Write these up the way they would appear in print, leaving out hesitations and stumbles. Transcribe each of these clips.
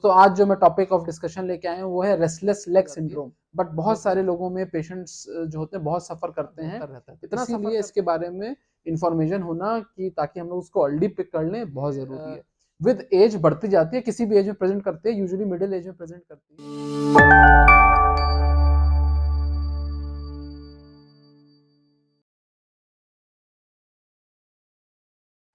तो आज जो मैं टॉपिक ऑफ डिस्कशन लेके आया हूँ वो है रेस्टलेस लेग सिंड्रोम। बट बहुत सारे लोगों में पेशेंट्स जो होते हैं बहुत सफर करते हैं, इतना इसीलिए इसके बारे में इंफॉर्मेशन होना कि ताकि हम लोग उसको अर्ली पिक कर लें बहुत जरूरी है। विद एज बढ़ती जाती है, किसी भी एज में प्रेजेंट करती है, यूजुअली मिडिल एज में प्रेजेंट करती है।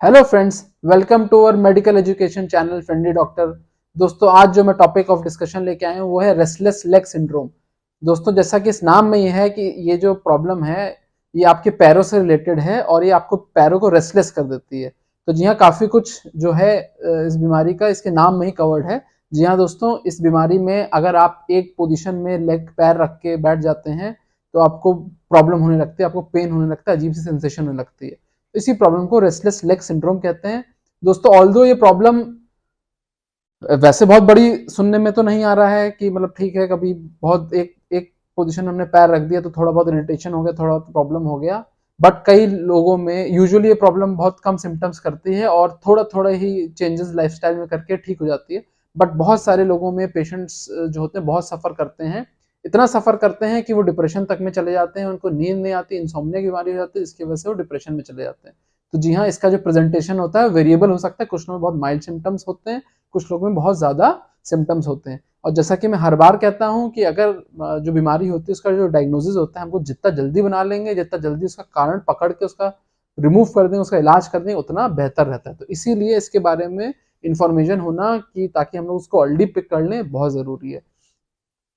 Hello friends, welcome to our medical education channel friendly doctor. दोस्तों आज जो मैं टॉपिक ऑफ डिस्कशन लेके आया हूँ वो है रेस्टलेस लेग सिंड्रोम। दोस्तों जैसा कि इस नाम में ये है कि ये जो प्रॉब्लम है ये आपके पैरों से रिलेटेड है और ये आपको पैरों को रेस्टलेस कर देती है। तो जी हाँ, काफ़ी कुछ जो है इस बीमारी का इसके नाम में ही कवर्ड है। जी हाँ दोस्तों, इस बीमारी में अगर आप एक पोजीशन में लेग पैर रख के बैठ जाते हैं तो आपको प्रॉब्लम होने लगती है, आपको पेन होने लगता है, अजीब सी सेंसेशन होने लगती है। इसी प्रॉब्लम को रेस्टलेस लेग सिंड्रोम कहते हैं। दोस्तों ऑल्दो ये प्रॉब्लम वैसे बहुत बड़ी सुनने में तो नहीं आ रहा है कि मतलब ठीक है, कभी बहुत एक एक पोजीशन में हमने पैर रख दिया तो थोड़ा बहुत इरिटेशन हो गया, थोड़ा बहुत प्रॉब्लम हो गया। बट कई लोगों में यूजुअली ये प्रॉब्लम बहुत कम सिम्टम्स करती है और थोड़ा थोड़ा ही चेंजेस लाइफस्टाइल में करके ठीक हो जाती है। बट बहुत सारे लोगों में पेशेंट्स जो होते हैं बहुत सफर करते हैं, इतना सफर करते हैं कि वो डिप्रेशन तक में चले जाते हैं, उनको नींद नहीं आती, इंसोम्निया की बीमारी हो जाती है, इसकी वजह से वो डिप्रेशन में चले जाते हैं। तो जी हाँ, इसका जो प्रेजेंटेशन होता है वेरिएबल हो सकता है, कुछ लोग बहुत माइल्ड सिम्टम्स होते हैं, कुछ लोगों में बहुत ज़्यादा सिम्टम्स होते हैं। और जैसा कि मैं हर बार कहता हूँ कि अगर जो बीमारी होती है उसका जो डायग्नोसिस होता है हमको जितना जल्दी बना लेंगे, जितना जल्दी उसका कारण पकड़ के उसका रिमूव कर दें, उसका इलाज कर दें, उतना बेहतर रहता है। तो इसीलिए इसके बारे में इंफॉर्मेशन होना कि ताकि हम लोग उसको अर्ली पिक कर लें बहुत ज़रूरी है।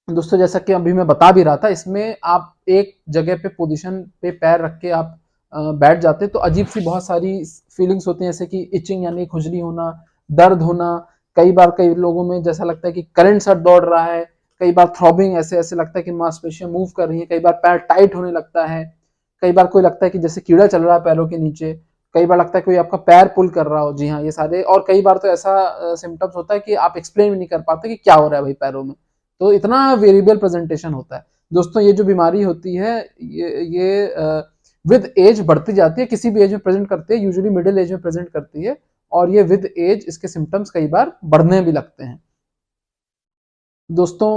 दोस्तों जैसा कि अभी मैं बता भी रहा था, इसमें आप एक जगह पे पोजीशन पे पैर रख के आप बैठ जाते तो अजीब सी बहुत सारी फीलिंग्स होती हैं, जैसे कि इचिंग यानी खुजली होना, दर्द होना। कई बार कई लोगों में जैसा लगता है कि करंट सर दौड़ रहा है, कई बार थ्रॉबिंग, ऐसे ऐसे लगता है कि मांसपेशियां मूव कर रही है, कई बार पैर टाइट होने लगता है, कई बार कोई लगता है कि जैसे कीड़ा चल रहा है पैरों के नीचे, कई बार लगता है कोई आपका पैर पुल कर रहा हो। जी हाँ, ये सारे, और कई बार तो ऐसा सिम्टम्स होता है कि आप एक्सप्लेन भी नहीं कर पाते कि क्या हो रहा है भाई पैरों में। तो इतना वेरिएबल प्रेजेंटेशन होता है। दोस्तों ये जो बीमारी होती है ये विद एज बढ़ती जाती है, किसी भी एज में प्रेजेंट करती है, यूजुअली मिडिल एज में प्रेजेंट करती है, और ये विद एज इसके सिम्टम्स कई बार बढ़ने भी लगते हैं। दोस्तों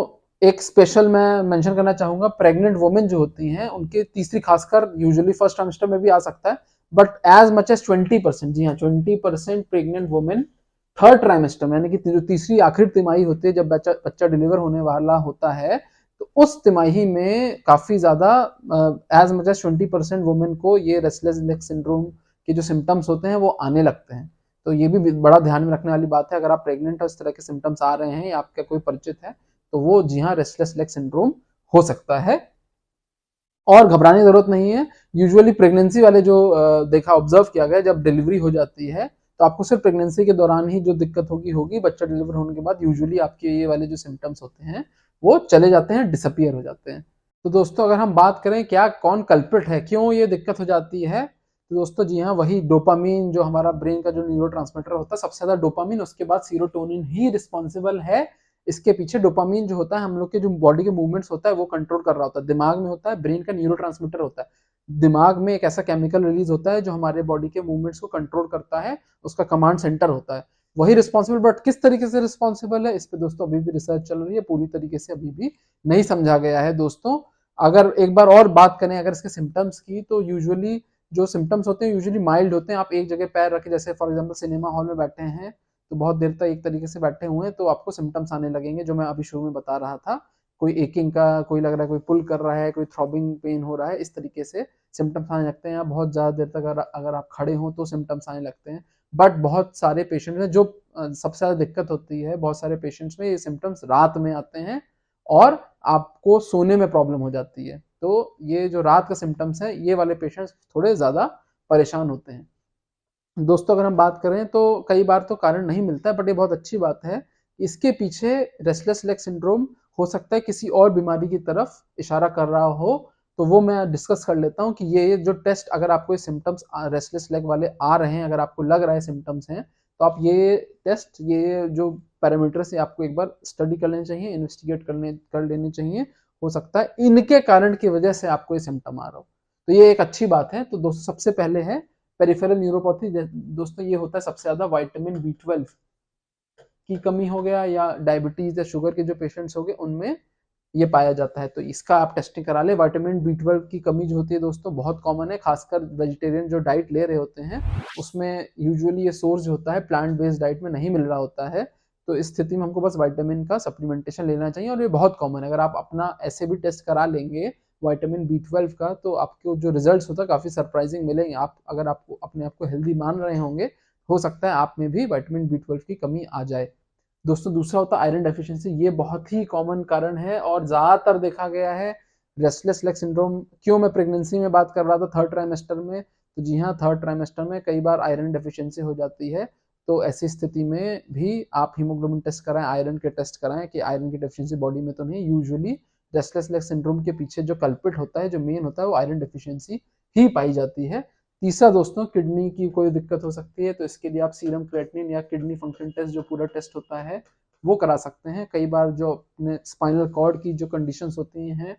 एक स्पेशल मैं मेंशन करना चाहूंगा, प्रेग्नेंट वुमेन जो होती हैं उनके तीसरी, खासकर यूजुअली फर्स्ट ट्राइमेस्टर में भी आ सकता है, बट एज मच एज 20%, जी हाँ 20% प्रेग्नेंट वुमेन थर्ड ट्राइमेस्टर में, यानी कि जो तीसरी आखिरी तिमाही होती है जब बच्चा बच्चा डिलीवर होने वाला होता है, तो उस तिमाही में काफी ज्यादा एज मच एज 20% वुमेन को ये रेस्टलेस लेग सिंड्रोम के जो सिम्टम्स होते हैं वो आने लगते हैं। तो ये भी बड़ा ध्यान में रखने वाली बात है। अगर आप प्रेग्नेंट हो, इस तरह के सिम्टम्स आ रहे हैं या आपका कोई परिचित है, तो वो जी हाँ रेस्टलेस लेग सिंड्रोम हो सकता है, और घबराने की जरूरत नहीं है। यूजुअली प्रेगनेंसी वाले जो देखा ऑब्जर्व किया गया, जब डिलीवरी हो जाती है तो आपको सिर्फ प्रेगनेंसी के दौरान ही जो दिक्कत होगी होगी, बच्चा डिलीवर होने के बाद यूजुअली आपके ये वाले जो सिम्टम्स होते हैं वो चले जाते हैं, डिसअपियर हो जाते हैं। तो दोस्तों अगर हम बात करें क्या कौन कल्प्रिट है, क्यों ये दिक्कत हो जाती है, तो दोस्तों जी हाँ, वही डोपामीन, जो हमारा ब्रेन का जो न्यूरोट्रांसमीटर होता है, सबसे ज्यादा डोपामीन, उसके बाद सीरोटोनिन ही रिस्पॉन्सिबल है इसके पीछे। डोपामीन जो होता है हम लोग के जो बॉडी के मूवमेंट्स होता है वो कंट्रोल कर रहा होता है, दिमाग में होता है, ब्रेन का न्यूरोट्रांसमीटर होता है। दिमाग में एक ऐसा केमिकल रिलीज होता है जो हमारे बॉडी के मूवमेंट्स को कंट्रोल करता है, उसका कमांड सेंटर होता है, वही रिस्पॉन्सिबल। बट किस तरीके से रिस्पॉन्सिबल है, इस पे दोस्तों अभी भी रिसर्च चल रही है, पूरी तरीके से अभी भी नहीं समझा गया है दोस्तों। अगर एक बार और बात करें अगर इसके सिम्टम्स की, तो यूजुअली जो सिम्टम्स होते हैं यूजुअली माइल्ड होते हैं। आप एक जगह पैर रखे, जैसे फॉर एग्जांपल सिनेमा हॉल में बैठे हैं तो बहुत देर तक एक तरीके से बैठे हुए हैं, तो आपको सिम्टम्स आने लगेंगे जो मैं अभी शुरू में बता रहा था। कोई एकिंग का, कोई लग रहा है कोई पुल कर रहा है, कोई थ्रॉबिंग पेन हो रहा है, इस तरीके से सिम्टम्स आने लगते हैं। बहुत ज़्यादा देर तक अगर आप खड़े हों तो सिम्टम्स आने लगते हैं। बट बहुत सारे पेशेंट में जो सबसे ज़्यादा दिक्कत होती है, बहुत सारे पेशेंट्स में ये सिम्टम्स रात में आते हैं और आपको सोने में प्रॉब्लम हो जाती है। तो ये जो रात का सिम्टम्स है, ये वाले पेशेंट्स थोड़े ज़्यादा परेशान होते हैं। दोस्तों अगर हम बात करें तो कई बार तो कारण नहीं मिलता है, बट ये बहुत अच्छी बात है, इसके पीछे रेस्टलेस लेग सिंड्रोम हो सकता है किसी और बीमारी की तरफ इशारा कर रहा हो। तो वो मैं डिस्कस कर लेता हूँ कि ये जो टेस्ट, अगर आपको ये सिम्टम्स रेस्टलेस लेग वाले आ रहे हैं, अगर आपको लग रहा है सिम्टम्स हैं, तो आप ये टेस्ट, ये जो पैरामीटर्स है आपको एक बार स्टडी कर लेने चाहिए, इन्वेस्टिगेट कर लेने चाहिए। हो सकता है इनके कारण की वजह से आपको ये सिम्टम आ रहा हो, तो ये एक अच्छी बात है। तो दोस्तों सबसे पहले है पेरिफेरल न्यूरोपैथी। दोस्तों ये होता है सबसे ज्यादा विटामिन B12, की कमी हो गया या डायबिटीज या शुगर के जो पेशेंट्स हो गए उनमें ये पाया जाता है। तो इसका आप टेस्टिंग करा लें। विटामिन B12 की कमी जो होती है दोस्तों बहुत कॉमन है, खासकर वेजिटेरियन जो डाइट ले रहे होते हैं उसमें यूजुअली ये सोर्स जो होता है प्लांट बेस्ड डाइट में नहीं मिल रहा होता है। तो इस स्थिति में हमको बस विटामिन का सप्लीमेंटेशन लेना चाहिए और ये बहुत कॉमन है। अगर आप अपना ऐसे भी टेस्ट करा लेंगे विटामिन B12 का तो आपको जो रिजल्ट्स होता है काफ़ी सरप्राइजिंग मिलेंगे। आप अगर आपको अपने आप को हेल्दी मान रहे होंगे, हो सकता है आप में भी विटामिन B12 की कमी आ जाए। दोस्तों दूसरा होता है आयरन डेफिशिएंसी। ये बहुत ही कॉमन कारण है और ज़्यादातर देखा गया है रेस्टलेस लेग सिंड्रोम। क्यों मैं प्रेगनेंसी में बात कर रहा था थर्ड ट्राइमेस्टर में, तो जी हाँ, थर्ड ट्राइमेस्टर में कई बार आयरन डेफिशिएंसी हो जाती है। तो ऐसी स्थिति में भी आप हीमोग्लोबिन टेस्ट कराएं, आयरन के टेस्ट कराएं कि आयरन की डेफिशिएंसी बॉडी में तो नहीं। यूजुअली रेस्टलेस लेग सिंड्रोम के पीछे जो कल्पिट होता है, जो मेन होता है, वो आयरन डेफिशिएंसी ही पाई जाती है। तीसरा दोस्तों किडनी की कोई दिक्कत हो सकती है, तो इसके लिए आप सीरम क्रिएटिनिन या किडनी फंक्शन टेस्ट जो पूरा टेस्ट होता है वो करा सकते हैं। कई बार जो अपने स्पाइनल कॉर्ड की जो कंडीशंस होती हैं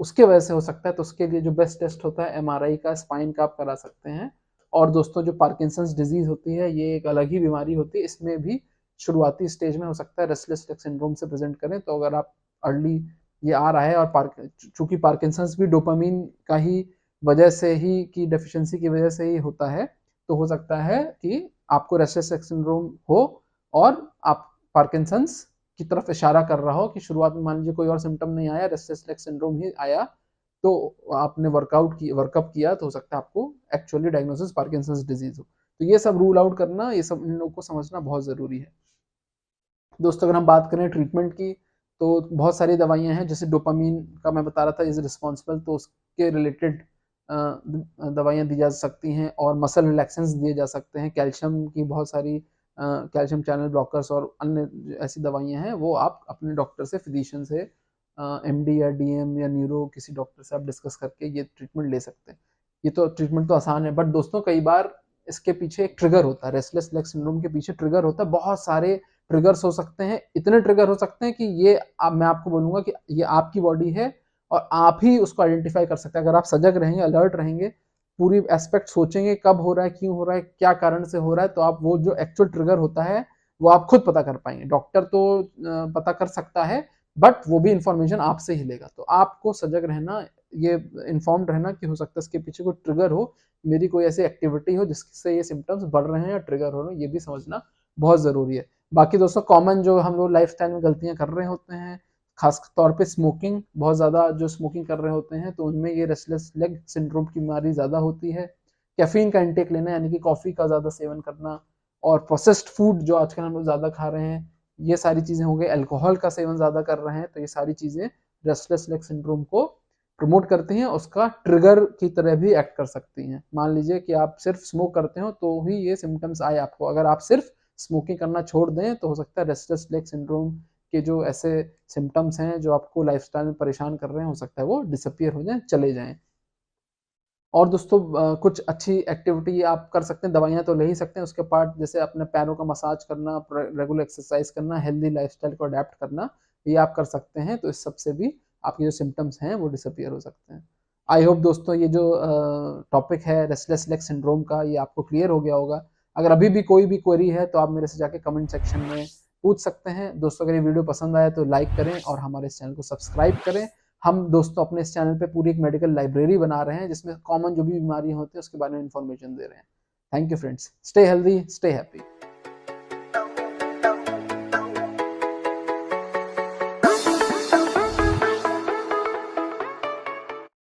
उसके वजह से हो सकता है, तो उसके लिए जो बेस्ट टेस्ट होता है MRI का, स्पाइन का आप करा सकते हैं। और दोस्तों जो पार्किंसंस डिजीज होती है ये एक अलग ही बीमारी होती है, इसमें भी शुरुआती स्टेज में हो सकता है रेस्टलेस लेग सिंड्रोम से प्रेजेंट करें। तो अगर आप अर्ली ये आ रहा है और चूंकि पार्किंसंस भी डोपामीन का ही वजह से ही की डेफिशिएंसी की वजह से ही होता है, तो हो सकता है कि आपको रेस्टलेस लेग सिंड्रोम हो और आप पार्किंसंस की तरफ इशारा कर रहा हो कि शुरुआत में मान लीजिए कोई और सिम्टम नहीं आया, रेस्टलेस लेग सिंड्रोम ही आया, तो आपने वर्कअप किया तो हो सकता है आपको एक्चुअली डायग्नोसिस पार्किंसंस डिजीज हो। तो ये सब रूल आउट करना, ये सब इन लोगों को समझना बहुत ज़रूरी है। दोस्तों अगर हम बात करें ट्रीटमेंट की, तो बहुत सारी दवाइयाँ हैं। जैसे डोपामीन का मैं बता रहा था इज रिस्पॉन्सिबल, तो उसके रिलेटेड दवाइयाँ दी जा सकती हैं और मसल रिलैक्सेंस दिए जा सकते हैं। कैल्शियम की बहुत सारी कैल्शियम चैनल ब्लॉकर्स और अन्य ऐसी दवाइयाँ हैं, वो आप अपने डॉक्टर से, फिजिशियन से, MD या DM या न्यूरो किसी डॉक्टर से आप डिस्कस करके ये ट्रीटमेंट ले सकते हैं। ये तो ट्रीटमेंट तो आसान है, बट दोस्तों कई बार इसके पीछे एक ट्रिगर होता है। रेस्टलेस लेग सिंड्रोम के पीछे ट्रिगर होता है। बहुत सारे ट्रिगर्स हो सकते हैं, इतने ट्रिगर हो सकते हैं कि ये मैं आपको बोलूँगा कि ये आपकी बॉडी है और आप ही उसको आइडेंटिफाई कर सकते हैं। अगर आप सजग रहेंगे, अलर्ट रहेंगे, पूरी एस्पेक्ट सोचेंगे कब हो रहा है, क्यों हो रहा है, क्या कारण से हो रहा है, तो आप वो जो एक्चुअल ट्रिगर होता है वो आप खुद पता कर पाएंगे। डॉक्टर तो पता कर सकता है, बट वो भी इंफॉर्मेशन आपसे ही लेगा। तो आपको सजग रहना, ये इन्फॉर्म्ड रहना कि हो सकता है इसके पीछे कोई ट्रिगर हो, मेरी कोई ऐसी एक्टिविटी हो जिससे ये सिम्टम्स बढ़ रहे हैं या ट्रिगर हो रहे हैं, ये भी समझना बहुत ज़रूरी है। बाकी दोस्तों कॉमन जो हम लोग लाइफस्टाइल में गलतियां कर रहे होते हैं, खास तौर पे स्मोकिंग, बहुत ज़्यादा जो स्मोकिंग कर रहे होते हैं तो उनमें ये रेस्टलेस लेग सिंड्रोम की बीमारी ज़्यादा होती है। कैफीन का इंटेक लेना, यानी कि कॉफ़ी का ज़्यादा सेवन करना, और प्रोसेस्ड फूड जो आजकल हम लोग ज़्यादा खा रहे हैं, ये सारी चीज़ें हो गई। अल्कोहल का सेवन ज़्यादा कर रहे हैं, तो ये सारी चीज़ें रेस्टलेस लेग सिंड्रोम को प्रमोट करती हैं, उसका ट्रिगर की तरह भी एक्ट कर सकती हैं। मान लीजिए कि आप सिर्फ स्मोक करते हो तो ही ये सिम्टम्स आए आपको। अगर आप सिर्फ स्मोकिंग करना छोड़ दें तो हो सकता है रेस्टलेस लेग सिंड्रोम के जो ऐसे सिम्टम्स हैं जो आपको लाइफस्टाइल में परेशान कर रहे हैं, हो सकता है वो डिसअपियर हो जाएं, चले जाएं। और दोस्तों कुछ अच्छी एक्टिविटी आप कर सकते हैं। दवाइयाँ तो ले ही सकते हैं, उसके पार्ट जैसे अपने पैरों का मसाज करना, रेगुलर एक्सरसाइज करना, हेल्दी लाइफस्टाइल को अडेप्ट करना, ये आप कर सकते हैं। तो इस सब से भी आपके जो सिम्टम्स हैं वो डिसअपियर हो सकते हैं। आई होप दोस्तों ये जो टॉपिक है रेस्टलेस लेग सिंड्रोम का, ये आपको क्लियर हो गया होगा। अगर अभी भी कोई भी क्वेरी है तो आप मेरे से जाके कमेंट सेक्शन में पूछ सकते हैं। दोस्तों अगर ये वीडियो पसंद आए तो लाइक करें और हमारे इस चैनल को सब्सक्राइब करें। हम दोस्तों अपने इस चैनल पे पूरी एक मेडिकल लाइब्रेरी बना रहे हैं जिसमें कॉमन जो भी बीमारियां होती है उसके बारे में इंफॉर्मेशन दे रहे हैं। Thank you friends, stay healthy, stay happy.